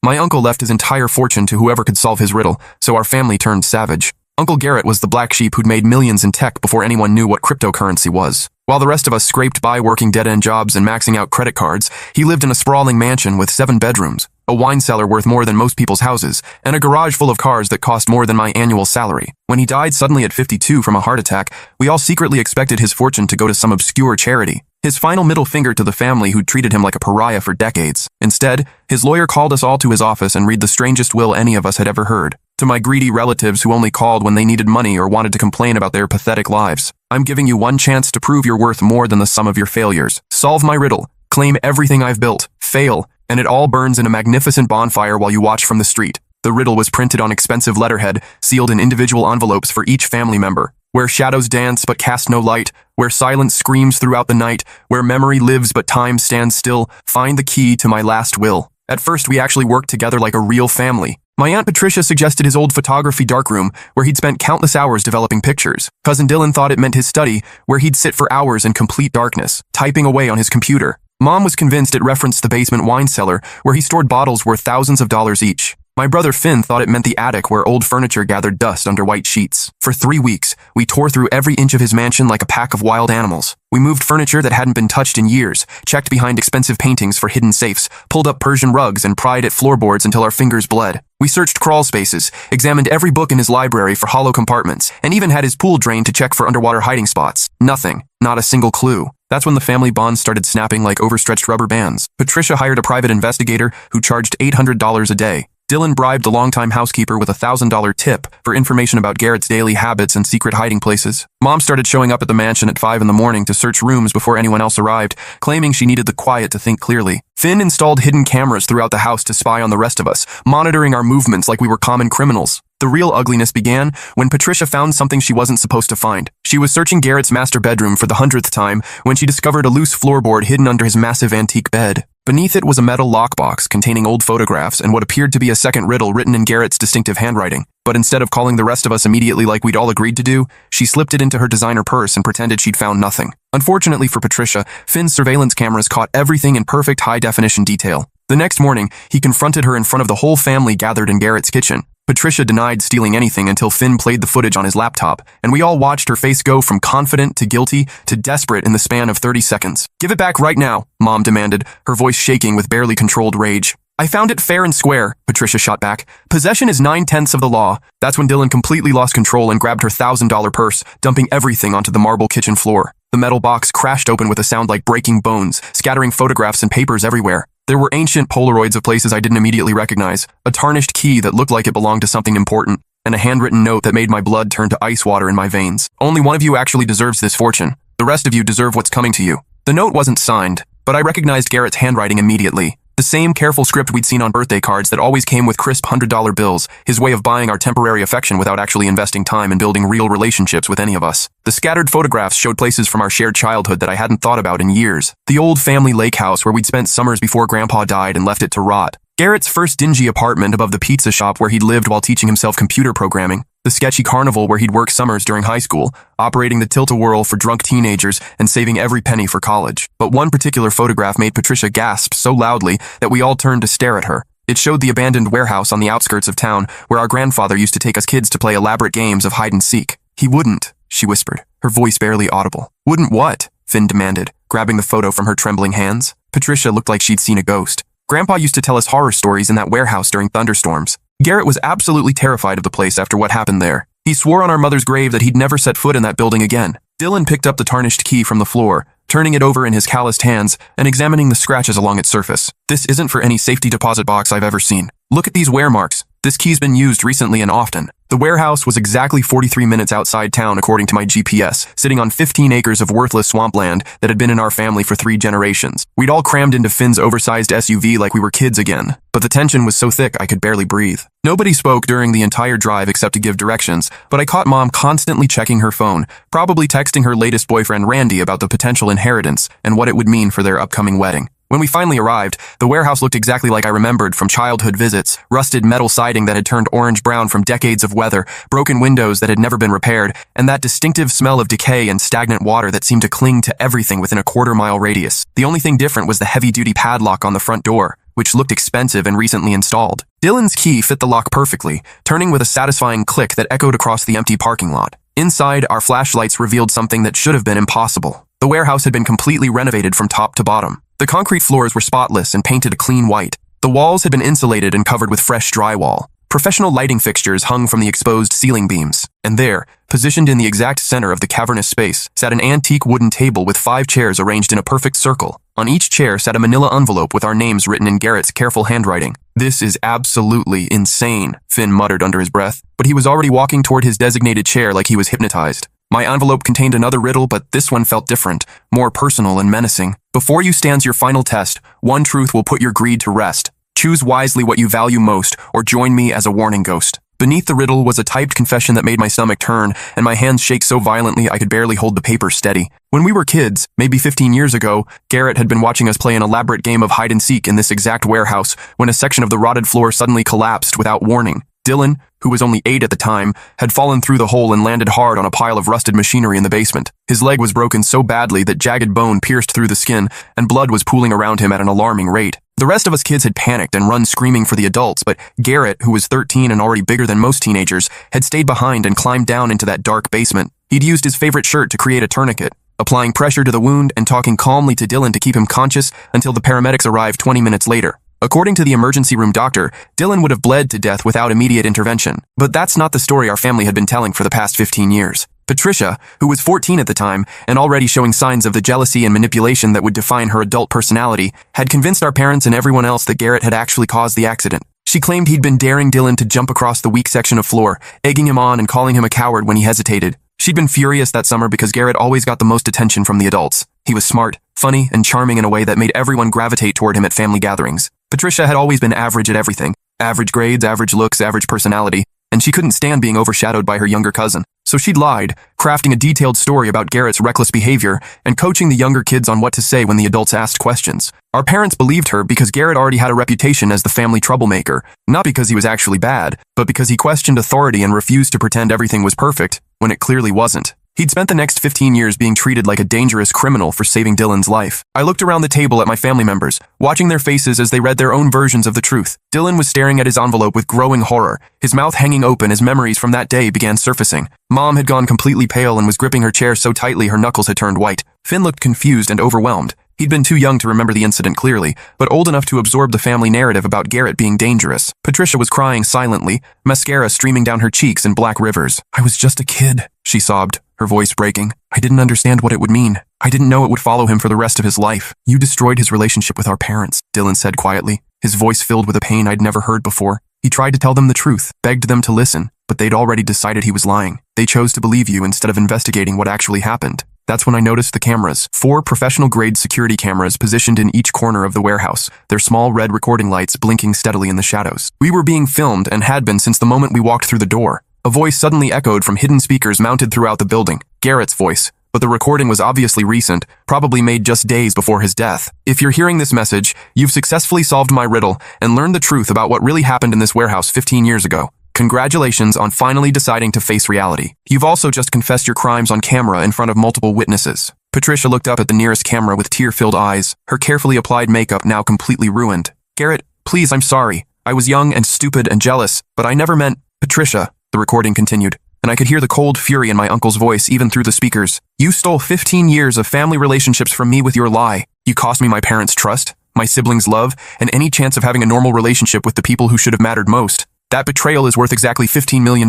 My uncle left his entire fortune to whoever could solve his riddle, so our family turned savage. Uncle Garrett was the black sheep who'd made millions in tech before anyone knew what cryptocurrency was. While the rest of us scraped by working dead-end jobs and maxing out credit cards, he lived in a sprawling mansion with 7 bedrooms, a wine cellar worth more than most people's houses, and a garage full of cars that cost more than my annual salary. When he died suddenly at 52 from a heart attack, we all secretly expected his fortune to go to some obscure charity. His final middle finger to the family who'd treated him like a pariah for decades. Instead, his lawyer called us all to his office and read the strangest will any of us had ever heard. To my greedy relatives who only called when they needed money or wanted to complain about their pathetic lives, I'm giving you one chance to prove you're worth more than the sum of your failures. Solve my riddle, claim everything I've built, fail, and it all burns in a magnificent bonfire while you watch from the street. The riddle was printed on expensive letterhead, sealed in individual envelopes for each family member. Where shadows dance but cast no light, where silence screams throughout the night, where memory lives but time stands still, find the key to my last will. At first, we actually worked together like a real family. My Aunt Patricia suggested his old photography darkroom, where he'd spent countless hours developing pictures. Cousin Dylan thought it meant his study, where he'd sit for hours in complete darkness, typing away on his computer. Mom was convinced it referenced the basement wine cellar, where he stored bottles worth thousands of dollars each. My brother Finn thought it meant the attic where old furniture gathered dust under white sheets. For 3 weeks, we tore through every inch of his mansion like a pack of wild animals. We moved furniture that hadn't been touched in years, checked behind expensive paintings for hidden safes, pulled up Persian rugs and pried at floorboards until our fingers bled. We searched crawl spaces, examined every book in his library for hollow compartments, and even had his pool drained to check for underwater hiding spots. Nothing. Not a single clue. That's when the family bonds started snapping like overstretched rubber bands. Patricia hired a private investigator who charged $800 a day. Dylan bribed the longtime housekeeper with a $1,000 tip for information about Garrett's daily habits and secret hiding places. Mom started showing up at the mansion at 5 in the morning to search rooms before anyone else arrived, claiming she needed the quiet to think clearly. Finn installed hidden cameras throughout the house to spy on the rest of us, monitoring our movements like we were common criminals. The real ugliness began when Patricia found something she wasn't supposed to find. She was searching Garrett's master bedroom for the 100th time when she discovered a loose floorboard hidden under his massive antique bed. Beneath it was a metal lockbox containing old photographs and what appeared to be a second riddle written in Garrett's distinctive handwriting. But instead of calling the rest of us immediately like we'd all agreed to do, she slipped it into her designer purse and pretended she'd found nothing. Unfortunately for Patricia, Finn's surveillance cameras caught everything in perfect high-definition detail. The next morning, he confronted her in front of the whole family gathered in Garrett's kitchen. Patricia denied stealing anything until Finn played the footage on his laptop, and we all watched her face go from confident to guilty to desperate in the span of 30 seconds. "Give it back right now," Mom demanded, her voice shaking with barely controlled rage. "I found it fair and square," Patricia shot back. "Possession is 9/10 of the law." That's when Dylan completely lost control and grabbed her $1,000 purse, dumping everything onto the marble kitchen floor. The metal box crashed open with a sound like breaking bones, scattering photographs and papers everywhere. There were ancient Polaroids of places I didn't immediately recognize, a tarnished key that looked like it belonged to something important, and a handwritten note that made my blood turn to ice water in my veins. "Only one of you actually deserves this fortune. The rest of you deserve what's coming to you." The note wasn't signed, but I recognized Garrett's handwriting immediately. The same careful script we'd seen on birthday cards that always came with crisp $100 bills, his way of buying our temporary affection without actually investing time in building real relationships with any of us. The scattered photographs showed places from our shared childhood that I hadn't thought about in years. The old family lake house where we'd spent summers before Grandpa died and left it to rot. Garrett's first dingy apartment above the pizza shop where he'd lived while teaching himself computer programming. The sketchy carnival where he'd worked summers during high school, operating the tilt-a-whirl for drunk teenagers and saving every penny for college. But one particular photograph made Patricia gasp so loudly that we all turned to stare at her. It showed the abandoned warehouse on the outskirts of town where our grandfather used to take us kids to play elaborate games of hide-and-seek. "He wouldn't," she whispered, her voice barely audible. "Wouldn't what?" Finn demanded, grabbing the photo from her trembling hands. Patricia looked like she'd seen a ghost. "Grandpa used to tell us horror stories in that warehouse during thunderstorms." Garrett was absolutely terrified of the place after what happened there. He swore on our mother's grave that he'd never set foot in that building again. Dylan picked up the tarnished key from the floor, turning it over in his calloused hands and examining the scratches along its surface. "This isn't for any safety deposit box I've ever seen. Look at these wear marks. This key's been used recently and often." The warehouse was exactly 43 minutes outside town according to my GPS, sitting on 15 acres of worthless swampland that had been in our family for 3 generations. We'd all crammed into Finn's oversized SUV like we were kids again, but the tension was so thick I could barely breathe. Nobody spoke during the entire drive except to give directions, but I caught Mom constantly checking her phone, probably texting her latest boyfriend Randy about the potential inheritance and what it would mean for their upcoming wedding. When we finally arrived, the warehouse looked exactly like I remembered from childhood visits: rusted metal siding that had turned orange-brown from decades of weather, broken windows that had never been repaired, and that distinctive smell of decay and stagnant water that seemed to cling to everything within a quarter-mile radius. The only thing different was the heavy-duty padlock on the front door. which looked expensive and recently installed. Dylan's key fit the lock perfectly, turning with a satisfying click that echoed across the empty parking lot. Inside, our flashlights revealed something that should have been impossible. The warehouse had been completely renovated from top to bottom. The concrete floors were spotless and painted a clean white. The walls had been insulated and covered with fresh drywall. Professional lighting fixtures hung from the exposed ceiling beams. And there, positioned in the exact center of the cavernous space, sat an antique wooden table with 5 chairs arranged in a perfect circle. On each chair sat a manila envelope with our names written in Garrett's careful handwriting. "This is absolutely insane," Finn muttered under his breath, but he was already walking toward his designated chair like he was hypnotized. My envelope contained another riddle, but this one felt different, more personal and menacing. "Before you stands your final test, one truth will put your greed to rest. Choose wisely what you value most, or join me as a warning ghost." Beneath the riddle was a typed confession that made my stomach turn, and my hands shake so violently I could barely hold the paper steady. When we were kids, maybe 15 years ago, Garrett had been watching us play an elaborate game of hide-and-seek in this exact warehouse when a section of the rotted floor suddenly collapsed without warning. Dylan, who was only 8 at the time, had fallen through the hole and landed hard on a pile of rusted machinery in the basement. His leg was broken so badly that jagged bone pierced through the skin, and blood was pooling around him at an alarming rate. The rest of us kids had panicked and run screaming for the adults, but Garrett, who was 13 and already bigger than most teenagers, had stayed behind and climbed down into that dark basement. He'd used his favorite shirt to create a tourniquet, applying pressure to the wound and talking calmly to Dylan to keep him conscious until the paramedics arrived 20 minutes later. According to the emergency room doctor, Dylan would have bled to death without immediate intervention. But that's not the story our family had been telling for the past 15 years. Patricia, who was 14 at the time and already showing signs of the jealousy and manipulation that would define her adult personality, had convinced our parents and everyone else that Garrett had actually caused the accident. She claimed he'd been daring Dylan to jump across the weak section of floor, egging him on and calling him a coward when he hesitated. She'd been furious that summer because Garrett always got the most attention from the adults. He was smart, funny, and charming in a way that made everyone gravitate toward him at family gatherings. Patricia had always been average at everything. Average grades, average looks, average personality, and she couldn't stand being overshadowed by her younger cousin. So she'd lied, crafting a detailed story about Garrett's reckless behavior and coaching the younger kids on what to say when the adults asked questions. Our parents believed her because Garrett already had a reputation as the family troublemaker, not because he was actually bad, but because he questioned authority and refused to pretend everything was perfect when it clearly wasn't. He'd spent the next 15 years being treated like a dangerous criminal for saving Dylan's life. I looked around the table at my family members, watching their faces as they read their own versions of the truth. Dylan was staring at his envelope with growing horror, his mouth hanging open as memories from that day began surfacing. Mom had gone completely pale and was gripping her chair so tightly her knuckles had turned white. Finn looked confused and overwhelmed. He'd been too young to remember the incident clearly, but old enough to absorb the family narrative about Garrett being dangerous. Patricia was crying silently, mascara streaming down her cheeks in black rivers. "I was just a kid," she sobbed, her voice breaking. "I didn't understand what it would mean. I didn't know it would follow him for the rest of his life." "You destroyed his relationship with our parents," Dylan said quietly, his voice filled with a pain I'd never heard before. "He tried to tell them the truth, begged them to listen, but they'd already decided he was lying. They chose to believe you instead of investigating what actually happened. That's when I noticed the cameras. 4 professional-grade security cameras positioned in each corner of the warehouse, their small red recording lights blinking steadily in the shadows. We were being filmed and had been since the moment we walked through the door. A voice suddenly echoed from hidden speakers mounted throughout the building. Garrett's voice. But the recording was obviously recent, probably made just days before his death. "If you're hearing this message, you've successfully solved my riddle and learned the truth about what really happened in this warehouse 15 years ago. Congratulations on finally deciding to face reality. You've also just confessed your crimes on camera in front of multiple witnesses." Patricia looked up at the nearest camera with tear-filled eyes, her carefully applied makeup now completely ruined. "Garrett, please, I'm sorry. I was young and stupid and jealous, but I never meant—" "Patricia," the recording continued, and I could hear the cold fury in my uncle's voice even through the speakers. "You stole 15 years of family relationships from me with your lie. You cost me my parents' trust, my siblings' love, and any chance of having a normal relationship with the people who should have mattered most. That betrayal is worth exactly $15 million.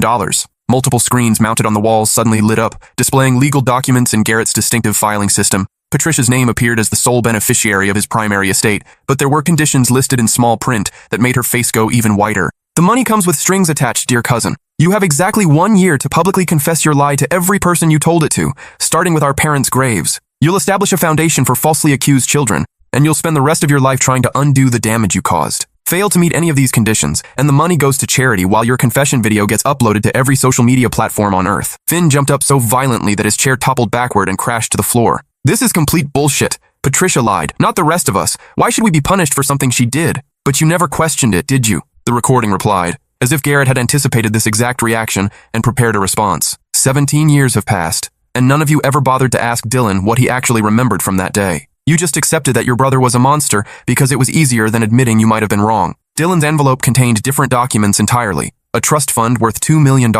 Multiple screens mounted on the walls suddenly lit up, displaying legal documents in Garrett's distinctive filing system. Patricia's name appeared as the sole beneficiary of his primary estate, but there were conditions listed in small print that made her face go even whiter. "The money comes with strings attached, dear cousin. You have exactly 1 year to publicly confess your lie to every person you told it to, starting with our parents' graves. You'll establish a foundation for falsely accused children, and you'll spend the rest of your life trying to undo the damage you caused. Fail to meet any of these conditions, and the money goes to charity while your confession video gets uploaded to every social media platform on Earth." Finn jumped up so violently that his chair toppled backward and crashed to the floor. "This is complete bullshit. Patricia lied, not the rest of us. Why should we be punished for something she did? But you never questioned it, did you?" the recording replied, as if Garrett had anticipated this exact reaction and prepared a response. 17 years have passed, and none of you ever bothered to ask Dylan what he actually remembered from that day. You just accepted that your brother was a monster because it was easier than admitting you might have been wrong. Dylan's envelope contained different documents entirely. A trust fund worth $2 million,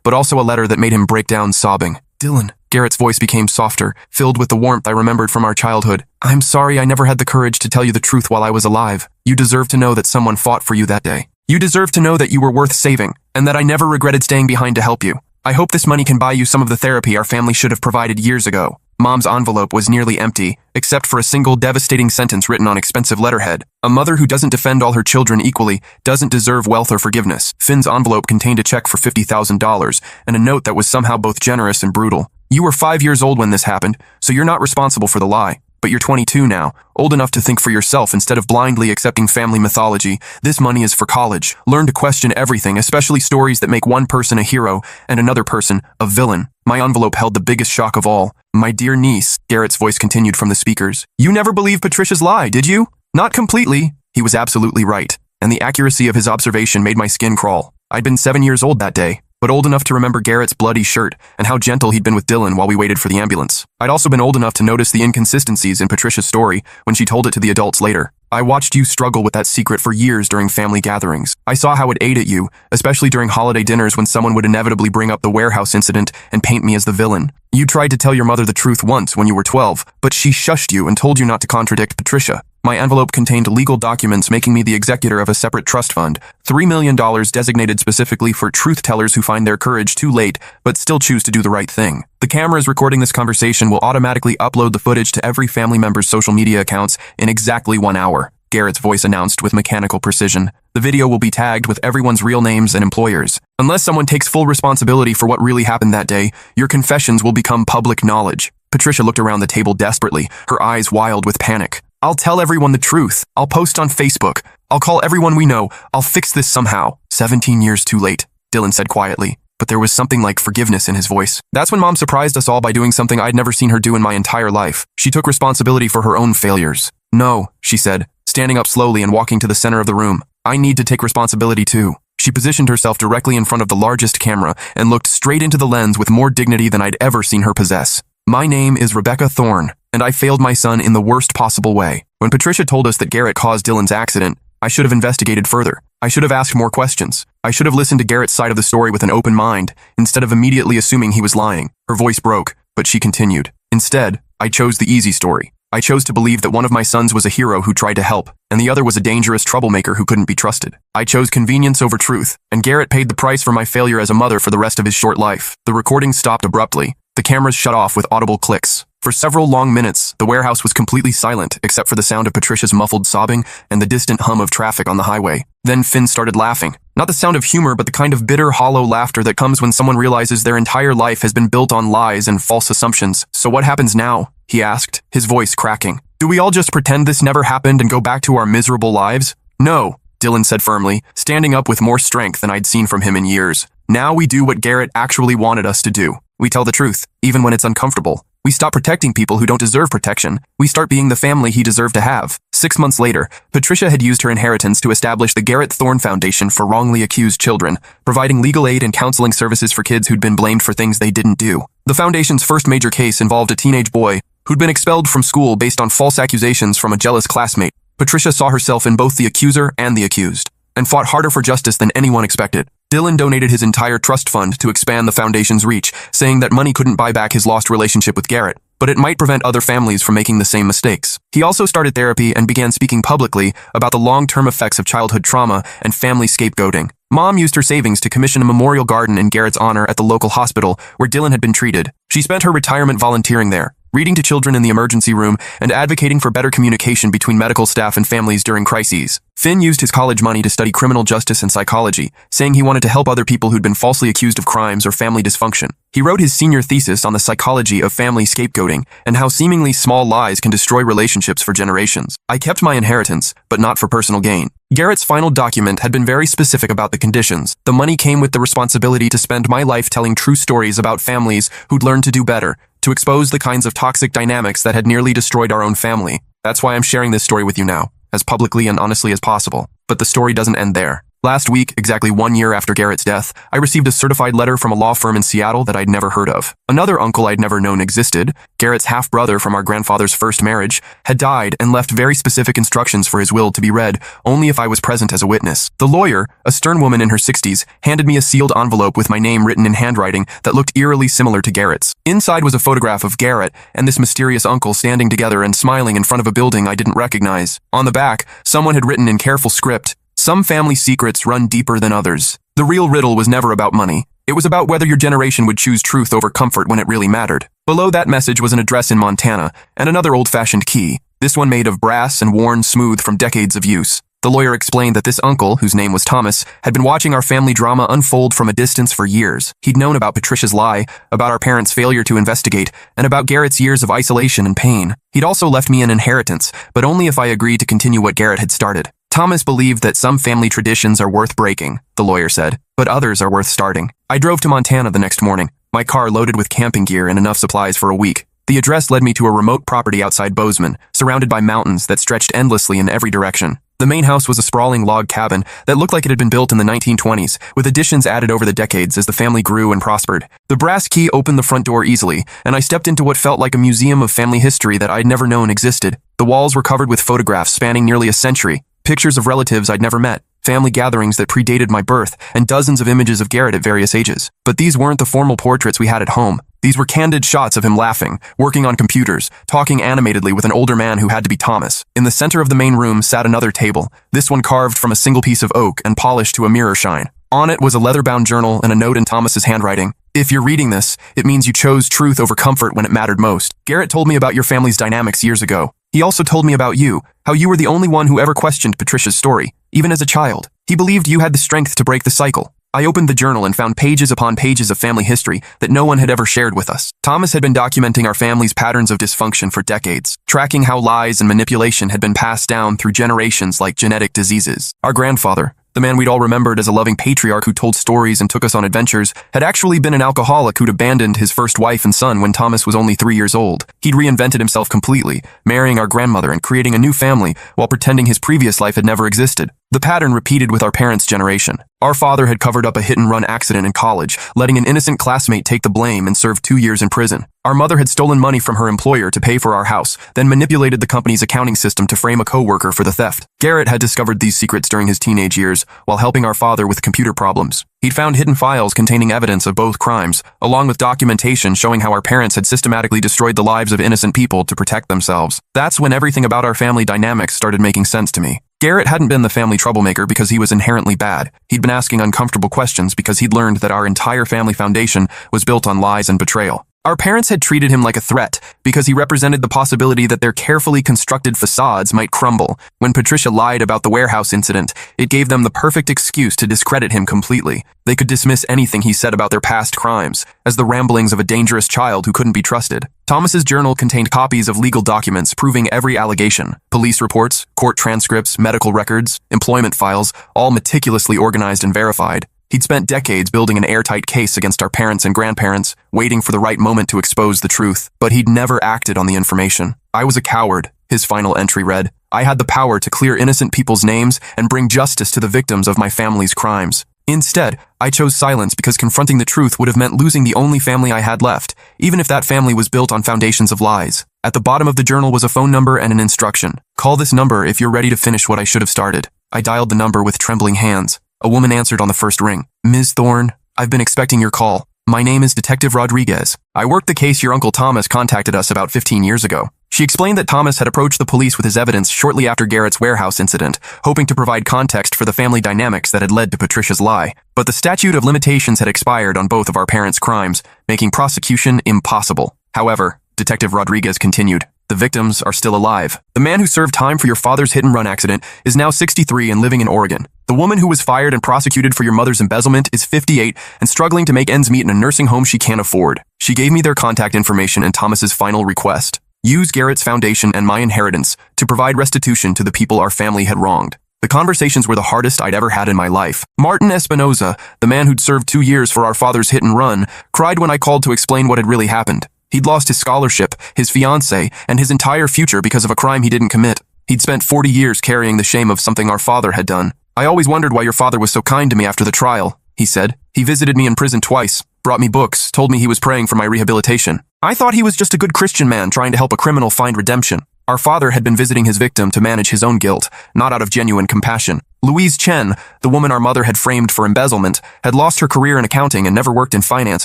but also a letter that made him break down sobbing. Dylan. Garrett's voice became softer, filled with the warmth I remembered from our childhood. I'm sorry I never had the courage to tell you the truth while I was alive. You deserve to know that someone fought for you that day. You deserve to know that you were worth saving, and that I never regretted staying behind to help you. I hope this money can buy you some of the therapy our family should have provided years ago. Mom's envelope was nearly empty, except for a single devastating sentence written on expensive letterhead. A mother who doesn't defend all her children equally doesn't deserve wealth or forgiveness. Finn's envelope contained a check for $50,000 and a note that was somehow both generous and brutal. You were 5 years old when this happened, so you're not responsible for the lie. But you're 22 now, old enough to think for yourself instead of blindly accepting family mythology. This money is for college. Learn to question everything, especially stories that make one person a hero and another person a villain. My envelope held the biggest shock of all. My dear niece, Garrett's voice continued from the speakers. You never believed Patricia's lie, did you? Not completely. He was absolutely right, and the accuracy of his observation made my skin crawl. I'd been 7 years old that day, but old enough to remember Garrett's bloody shirt and how gentle he'd been with Dylan while we waited for the ambulance. I'd also been old enough to notice the inconsistencies in Patricia's story when she told it to the adults later. I watched you struggle with that secret for years during family gatherings. I saw how it ate at you, especially during holiday dinners when someone would inevitably bring up the warehouse incident and paint me as the villain. You tried to tell your mother the truth once when you were 12, but she shushed you and told you not to contradict Patricia. My envelope contained legal documents making me the executor of a separate trust fund, $3 million designated specifically for truth-tellers who find their courage too late but still choose to do the right thing. The cameras recording this conversation will automatically upload the footage to every family member's social media accounts in exactly 1 hour, Garrett's voice announced with mechanical precision. The video will be tagged with everyone's real names and employers. Unless someone takes full responsibility for what really happened that day, your confessions will become public knowledge. Patricia looked around the table desperately, her eyes wild with panic. I'll tell everyone the truth. I'll post on Facebook. I'll call everyone we know. I'll fix this somehow. 17 years too late, Dylan said quietly, but there was something like forgiveness in his voice. That's when Mom surprised us all by doing something I'd never seen her do in my entire life. She took responsibility for her own failures. No, she said, standing up slowly and walking to the center of the room. I need to take responsibility too. She positioned herself directly in front of the largest camera and looked straight into the lens with more dignity than I'd ever seen her possess. My name is Rebecca Thorne, and I failed my son in the worst possible way. When Patricia told us that Garrett caused Dylan's accident, I should have investigated further. I should have asked more questions. I should have listened to Garrett's side of the story with an open mind, instead of immediately assuming he was lying. Her voice broke, but she continued. Instead, I chose the easy story. I chose to believe that one of my sons was a hero who tried to help, and the other was a dangerous troublemaker who couldn't be trusted. I chose convenience over truth, and Garrett paid the price for my failure as a mother for the rest of his short life. The recording stopped abruptly. The cameras shut off with audible clicks. For several long minutes, the warehouse was completely silent except for the sound of Patricia's muffled sobbing and the distant hum of traffic on the highway. Then Finn started laughing. Not the sound of humor, but the kind of bitter, hollow laughter that comes when someone realizes their entire life has been built on lies and false assumptions. So what happens now? He asked, his voice cracking. Do we all just pretend this never happened and go back to our miserable lives? No, Dylan said firmly, standing up with more strength than I'd seen from him in years. Now we do what Garrett actually wanted us to do. We tell the truth, even when it's uncomfortable. We stop protecting people who don't deserve protection. We start being the family he deserved to have. 6 months later, Patricia had used her inheritance to establish the Garrett Thorne Foundation for wrongly accused children, providing legal aid and counseling services for kids who'd been blamed for things they didn't do. The foundation's first major case involved a teenage boy who'd been expelled from school based on false accusations from a jealous classmate. Patricia saw herself in both the accuser and the accused, and fought harder for justice than anyone expected. Dylan donated his entire trust fund to expand the foundation's reach, saying that money couldn't buy back his lost relationship with Garrett, but it might prevent other families from making the same mistakes. He also started therapy and began speaking publicly about the long-term effects of childhood trauma and family scapegoating. Mom used her savings to commission a memorial garden in Garrett's honor at the local hospital where Dylan had been treated. She spent her retirement volunteering there, reading to children in the emergency room and advocating for better communication between medical staff and families during crises. Finn used his college money to study criminal justice and psychology, saying he wanted to help other people who'd been falsely accused of crimes or family dysfunction. He wrote his senior thesis on the psychology of family scapegoating and how seemingly small lies can destroy relationships for generations. I kept my inheritance, but not for personal gain. Garrett's final document had been very specific about the conditions. The money came with the responsibility to spend my life telling true stories about families who'd learned to do better, to expose the kinds of toxic dynamics that had nearly destroyed our own family. That's why I'm sharing this story with you now, as publicly and honestly as possible. But the story doesn't end there. Last week, exactly 1 year after Garrett's death, I received a certified letter from a law firm in Seattle that I'd never heard of. Another uncle I'd never known existed, Garrett's half-brother from our grandfather's first marriage, had died and left very specific instructions for his will to be read only if I was present as a witness. The lawyer, a stern woman in her 60s, handed me a sealed envelope with my name written in handwriting that looked eerily similar to Garrett's. Inside was a photograph of Garrett and this mysterious uncle standing together and smiling in front of a building I didn't recognize. On the back, someone had written in careful script, "Some family secrets run deeper than others." The real riddle was never about money. It was about whether your generation would choose truth over comfort when it really mattered. Below that message was an address in Montana and another old-fashioned key, this one made of brass and worn smooth from decades of use. The lawyer explained that this uncle, whose name was Thomas, had been watching our family drama unfold from a distance for years. He'd known about Patricia's lie, about our parents' failure to investigate, and about Garrett's years of isolation and pain. He'd also left me an inheritance, but only if I agreed to continue what Garrett had started. Thomas believed that some family traditions are worth breaking, the lawyer said, but others are worth starting. I drove to Montana the next morning, my car loaded with camping gear and enough supplies for a week. The address led me to a remote property outside Bozeman, surrounded by mountains that stretched endlessly in every direction. The main house was a sprawling log cabin that looked like it had been built in the 1920s, with additions added over the decades as the family grew and prospered. The brass key opened the front door easily, and I stepped into what felt like a museum of family history that I'd never known existed. The walls were covered with photographs spanning nearly a century, pictures of relatives I'd never met, family gatherings that predated my birth, and dozens of images of Garrett at various ages. But these weren't the formal portraits we had at home. These were candid shots of him laughing, working on computers, talking animatedly with an older man who had to be Thomas. In the center of the main room sat another table, this one carved from a single piece of oak and polished to a mirror shine. On it was a leather-bound journal and a note in Thomas's handwriting. "If you're reading this, it means you chose truth over comfort when it mattered most. Garrett told me about your family's dynamics years ago. He also told me about you, how you were the only one who ever questioned Patricia's story, even as a child. He believed you had the strength to break the cycle." I opened the journal and found pages upon pages of family history that no one had ever shared with us. Thomas had been documenting our family's patterns of dysfunction for decades, tracking how lies and manipulation had been passed down through generations like genetic diseases. Our grandfather, the man we'd all remembered as a loving patriarch who told stories and took us on adventures, had actually been an alcoholic who'd abandoned his first wife and son when Thomas was only 3 years old. He'd reinvented himself completely, marrying our grandmother and creating a new family while pretending his previous life had never existed. The pattern repeated with our parents' generation. Our father had covered up a hit-and-run accident in college, letting an innocent classmate take the blame and serve 2 years in prison. Our mother had stolen money from her employer to pay for our house, then manipulated the company's accounting system to frame a coworker for the theft. Garrett had discovered these secrets during his teenage years, while helping our father with computer problems. He'd found hidden files containing evidence of both crimes, along with documentation showing how our parents had systematically destroyed the lives of innocent people to protect themselves. That's when everything about our family dynamics started making sense to me. Garrett hadn't been the family troublemaker because he was inherently bad. He'd been asking uncomfortable questions because he'd learned that our entire family foundation was built on lies and betrayal. Our parents had treated him like a threat because he represented the possibility that their carefully constructed facades might crumble. When Patricia lied about the warehouse incident, it gave them the perfect excuse to discredit him completely. They could dismiss anything he said about their past crimes as the ramblings of a dangerous child who couldn't be trusted. Thomas's journal contained copies of legal documents proving every allegation, police reports, court transcripts, medical records, employment files, all meticulously organized and verified. He'd spent decades building an airtight case against our parents and grandparents, waiting for the right moment to expose the truth, but he'd never acted on the information. "I was a coward," his final entry read. "I had the power to clear innocent people's names and bring justice to the victims of my family's crimes. Instead, I chose silence because confronting the truth would have meant losing the only family I had left, even if that family was built on foundations of lies." At the bottom of the journal was a phone number and an instruction. "Call this number if you're ready to finish what I should have started." I dialed the number with trembling hands. A woman answered on the first ring. "Ms. Thorne, I've been expecting your call. My name is Detective Rodriguez. I worked the case your Uncle Thomas contacted us about 15 years ago." She explained that Thomas had approached the police with his evidence shortly after Garrett's warehouse incident, hoping to provide context for the family dynamics that had led to Patricia's lie. But the statute of limitations had expired on both of our parents' crimes, making prosecution impossible. However, Detective Rodriguez continued, "The victims are still alive. The man who served time for your father's hit-and-run accident is now 63 and living in Oregon. The woman who was fired and prosecuted for your mother's embezzlement is 58 and struggling to make ends meet in a nursing home she can't afford." She gave me their contact information and Thomas's final request: use Garrett's foundation and my inheritance to provide restitution to the people our family had wronged. The conversations were the hardest I'd ever had in my life. Martin Espinoza, the man who'd served 2 years for our father's hit-and-run, cried when I called to explain what had really happened. He'd lost his scholarship, his fiancée, and his entire future because of a crime he didn't commit. He'd spent 40 years carrying the shame of something our father had done. I always wondered why your father was so kind to me after the trial, he said. He visited me in prison twice, brought me books, told me he was praying for my rehabilitation. I thought he was just a good Christian man trying to help a criminal find redemption. Our father had been visiting his victim to manage his own guilt, not out of genuine compassion. Louise Chen, the woman our mother had framed for embezzlement, had lost her career in accounting and never worked in finance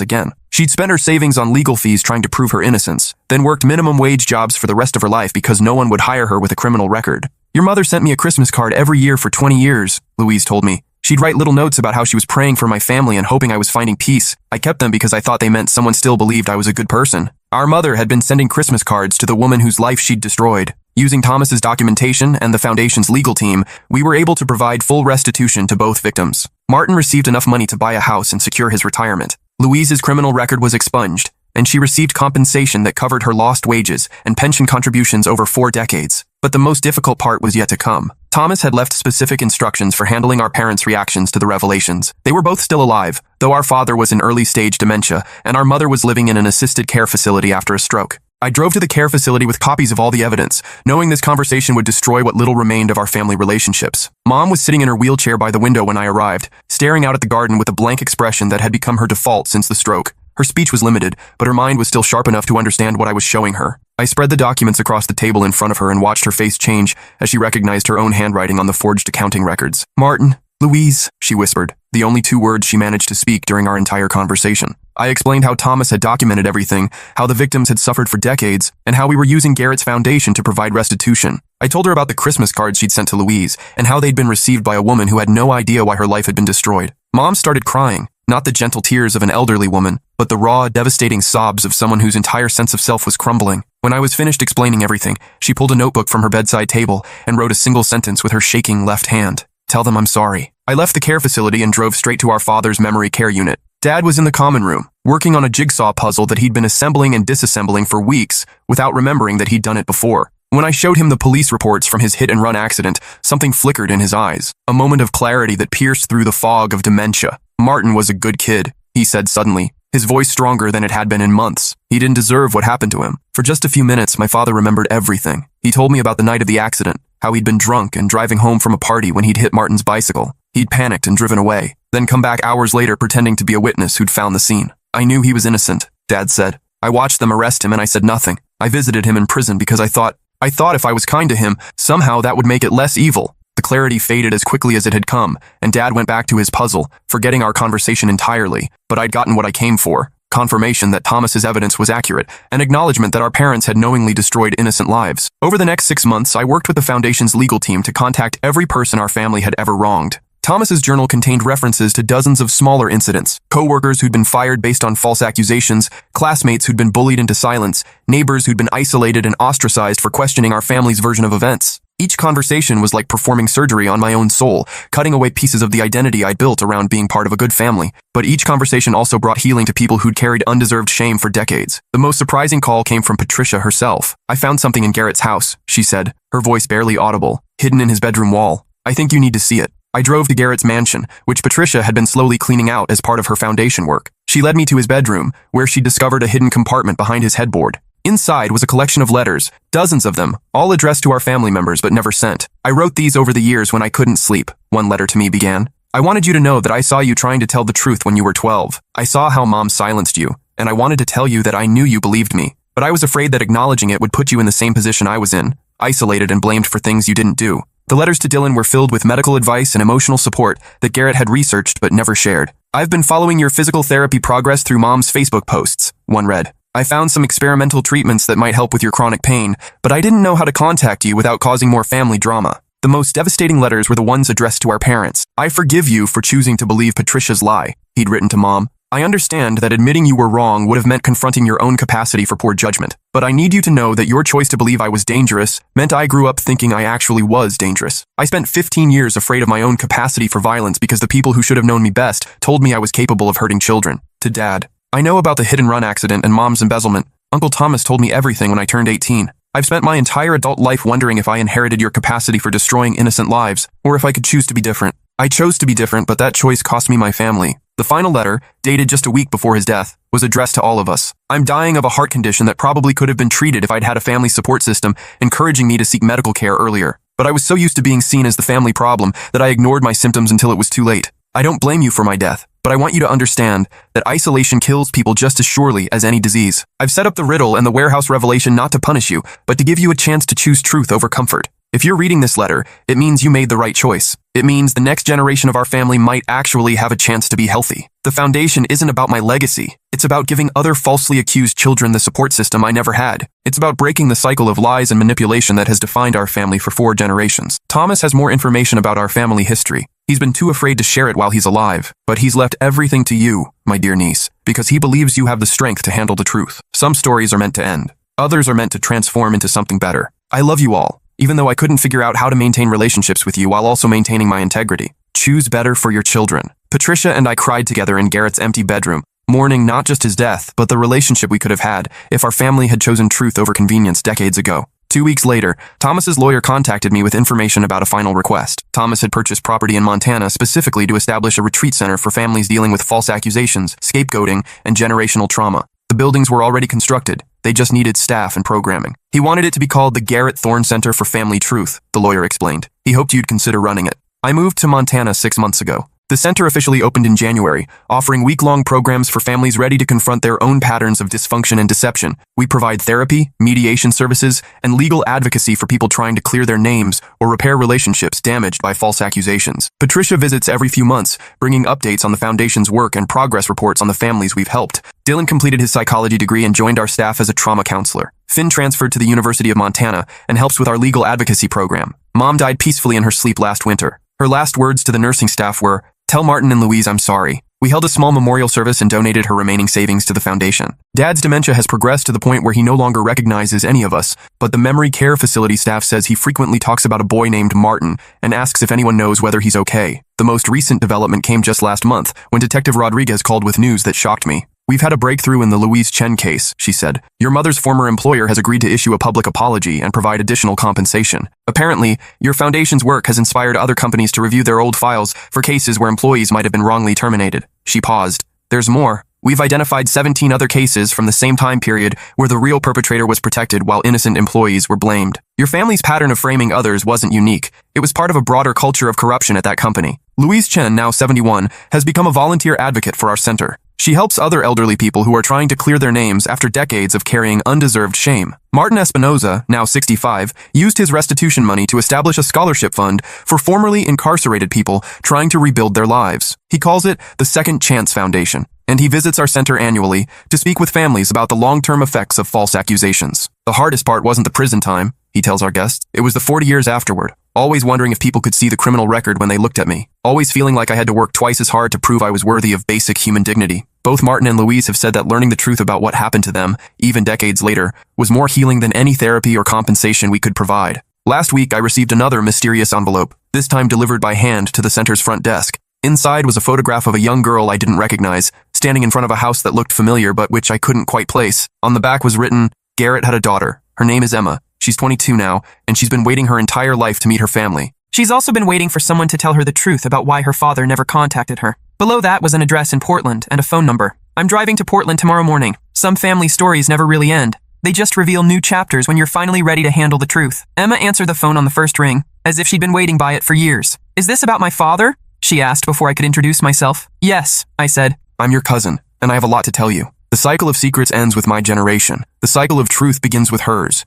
again. She'd spent her savings on legal fees trying to prove her innocence, then worked minimum wage jobs for the rest of her life because no one would hire her with a criminal record. Your mother sent me a Christmas card every year for 20 years, Louise told me. She'd write little notes about how she was praying for my family and hoping I was finding peace. I kept them because I thought they meant someone still believed I was a good person. Our mother had been sending Christmas cards to the woman whose life she'd destroyed. Using Thomas's documentation and the Foundation's legal team, we were able to provide full restitution to both victims. Martin received enough money to buy a house and secure his retirement. Louise's criminal record was expunged, and she received compensation that covered her lost wages and pension contributions over 4 decades. But the most difficult part was yet to come. Thomas had left specific instructions for handling our parents' reactions to the revelations. They were both still alive, though our father was in early-stage dementia, and our mother was living in an assisted care facility after a stroke. I drove to the care facility with copies of all the evidence, knowing this conversation would destroy what little remained of our family relationships. Mom was sitting in her wheelchair by the window when I arrived, staring out at the garden with a blank expression that had become her default since the stroke. Her speech was limited, but her mind was still sharp enough to understand what I was showing her. I spread the documents across the table in front of her and watched her face change as she recognized her own handwriting on the forged accounting records. Martin, Louise, she whispered, the only 2 words she managed to speak during our entire conversation. I explained how Thomas had documented everything, how the victims had suffered for decades, and how we were using Garrett's foundation to provide restitution. I told her about the Christmas cards she'd sent to Louise, and how they'd been received by a woman who had no idea why her life had been destroyed. Mom started crying, not the gentle tears of an elderly woman, but the raw, devastating sobs of someone whose entire sense of self was crumbling. When I was finished explaining everything, she pulled a notebook from her bedside table and wrote a single sentence with her shaking left hand. Tell them I'm sorry. I left the care facility and drove straight to our father's memory care unit. Dad was in the common room, working on a jigsaw puzzle that he'd been assembling and disassembling for weeks without remembering that he'd done it before. When I showed him the police reports from his hit-and-run accident, something flickered in his eyes, a moment of clarity that pierced through the fog of dementia. Martin was a good kid, he said suddenly, his voice stronger than it had been in months. He didn't deserve what happened to him. For just a few minutes, my father remembered everything. He told me about the night of the accident, how he'd been drunk and driving home from a party when he'd hit Martin's bicycle. He'd panicked and driven away, then come back hours later pretending to be a witness who'd found the scene. I knew he was innocent, Dad said. I watched them arrest him and I said nothing. I visited him in prison because I thought if I was kind to him, somehow that would make it less evil. The clarity faded as quickly as it had come, and Dad went back to his puzzle, forgetting our conversation entirely. But I'd gotten what I came for. Confirmation that Thomas's evidence was accurate, and acknowledgement that our parents had knowingly destroyed innocent lives. Over the next 6 months, I worked with the Foundation's legal team to contact every person our family had ever wronged. Thomas's journal contained references to dozens of smaller incidents, co-workers who'd been fired based on false accusations, classmates who'd been bullied into silence, neighbors who'd been isolated and ostracized for questioning our family's version of events. Each conversation was like performing surgery on my own soul, cutting away pieces of the identity I'd built around being part of a good family. But each conversation also brought healing to people who'd carried undeserved shame for decades. The most surprising call came from Patricia herself. I found something in Garrett's house, she said, her voice barely audible, hidden in his bedroom wall. I think you need to see it. I drove to Garrett's mansion, which Patricia had been slowly cleaning out as part of her foundation work. She led me to his bedroom, where she discovered a hidden compartment behind his headboard. Inside was a collection of letters, dozens of them, all addressed to our family members but never sent. I wrote these over the years when I couldn't sleep, one letter to me began. I wanted you to know that I saw you trying to tell the truth when you were 12. I saw how Mom silenced you, and I wanted to tell you that I knew you believed me. But I was afraid that acknowledging it would put you in the same position I was in, isolated and blamed for things you didn't do. The letters to Dylan were filled with medical advice and emotional support that Garrett had researched but never shared. I've been following your physical therapy progress through Mom's Facebook posts, one read. I found some experimental treatments that might help with your chronic pain, but I didn't know how to contact you without causing more family drama. The most devastating letters were the ones addressed to our parents. I forgive you for choosing to believe Patricia's lie, he'd written to Mom. I understand that admitting you were wrong would have meant confronting your own capacity for poor judgment, but I need you to know that your choice to believe I was dangerous meant I grew up thinking I actually was dangerous. I spent 15 years afraid of my own capacity for violence because the people who should have known me best told me I was capable of hurting children. To Dad, I know about the hit-and-run accident and Mom's embezzlement. Uncle Thomas told me everything when I turned 18. I've spent my entire adult life wondering if I inherited your capacity for destroying innocent lives, or if I could choose to be different. I chose to be different, but that choice cost me my family. The final letter, dated just a week before his death, was addressed to all of us. I'm dying of a heart condition that probably could have been treated if I'd had a family support system encouraging me to seek medical care earlier. but I was so used to being seen as the family problem that I ignored my symptoms until it was too late. I don't blame you for my death, but I want you to understand that isolation kills people just as surely as any disease. I've set up the riddle and the warehouse revelation not to punish you, but to give you a chance to choose truth over comfort. If you're reading this letter, it means you made the right choice. It means the next generation of our family might actually have a chance to be healthy. The foundation isn't about my legacy. It's about giving other falsely accused children the support system I never had. It's about breaking the cycle of lies and manipulation that has defined our family for 4 generations. Thomas has more information about our family history. He's been too afraid to share it while he's alive, but he's left everything to you, my dear niece, because he believes you have the strength to handle the truth. Some stories are meant to end. Others are meant to transform into something better. I love you all, even though I couldn't figure out how to maintain relationships with you while also maintaining my integrity. Choose better for your children. Patricia and I cried together in Garrett's empty bedroom, mourning not just his death, but the relationship we could have had if our family had chosen truth over convenience decades ago. 2 weeks later, Thomas's lawyer contacted me with information about a final request. Thomas had purchased property in Montana specifically to establish a retreat center for families dealing with false accusations, scapegoating, and generational trauma. The buildings were already constructed. They just needed staff and programming. He wanted it to be called the Garrett Thorne Center for Family Truth, the lawyer explained. He hoped you'd consider running it. I moved to Montana 6 months ago. The center officially opened in January, offering week-long programs for families ready to confront their own patterns of dysfunction and deception. We provide therapy, mediation services, and legal advocacy for people trying to clear their names or repair relationships damaged by false accusations. Patricia visits every few months, bringing updates on the foundation's work and progress reports on the families we've helped. Dylan completed his psychology degree and joined our staff as a trauma counselor. Finn transferred to the University of Montana and helps with our legal advocacy program. Mom died peacefully in her sleep last winter. Her last words to the nursing staff were, "Tell Martin and Louise I'm sorry." We held a small memorial service and donated her remaining savings to the foundation. Dad's dementia has progressed to the point where he no longer recognizes any of us, but the memory care facility staff says he frequently talks about a boy named Martin and asks if anyone knows whether he's okay. The most recent development came just last month, when Detective Rodriguez called with news that shocked me. "We've had a breakthrough in the Louise Chen case," she said. "Your mother's former employer has agreed to issue a public apology and provide additional compensation. Apparently, your foundation's work has inspired other companies to review their old files for cases where employees might have been wrongly terminated." She paused. "There's more. We've identified 17 other cases from the same time period where the real perpetrator was protected while innocent employees were blamed. Your family's pattern of framing others wasn't unique. It was part of a broader culture of corruption at that company." Louise Chen, now 71, has become a volunteer advocate for our center. She helps other elderly people who are trying to clear their names after decades of carrying undeserved shame. Martin Espinoza, now 65, used his restitution money to establish a scholarship fund for formerly incarcerated people trying to rebuild their lives. He calls it the Second Chance Foundation, and he visits our center annually to speak with families about the long-term effects of false accusations. "The hardest part wasn't the prison time," he tells our guests. "It was the 40 years afterward. Always wondering if people could see the criminal record when they looked at me. Always feeling like I had to work twice as hard to prove I was worthy of basic human dignity." Both Martin and Louise have said that learning the truth about what happened to them, even decades later, was more healing than any therapy or compensation we could provide. Last week, I received another mysterious envelope, this time delivered by hand to the center's front desk. Inside was a photograph of a young girl I didn't recognize, standing in front of a house that looked familiar but which I couldn't quite place. On the back was written, "Garrett had a daughter. Her name is Emma. She's 22 now, and she's been waiting her entire life to meet her family. She's also been waiting for someone to tell her the truth about why her father never contacted her." Below that was an address in Portland and a phone number. "I'm driving to Portland tomorrow morning. Some family stories never really end. They just reveal new chapters when you're finally ready to handle the truth." Emma answered the phone on the first ring, as if she'd been waiting by it for years. "Is this about my father?" she asked before I could introduce myself. "Yes," I said. "I'm your cousin, and I have a lot to tell you. The cycle of secrets ends with my generation. The cycle of truth begins with hers.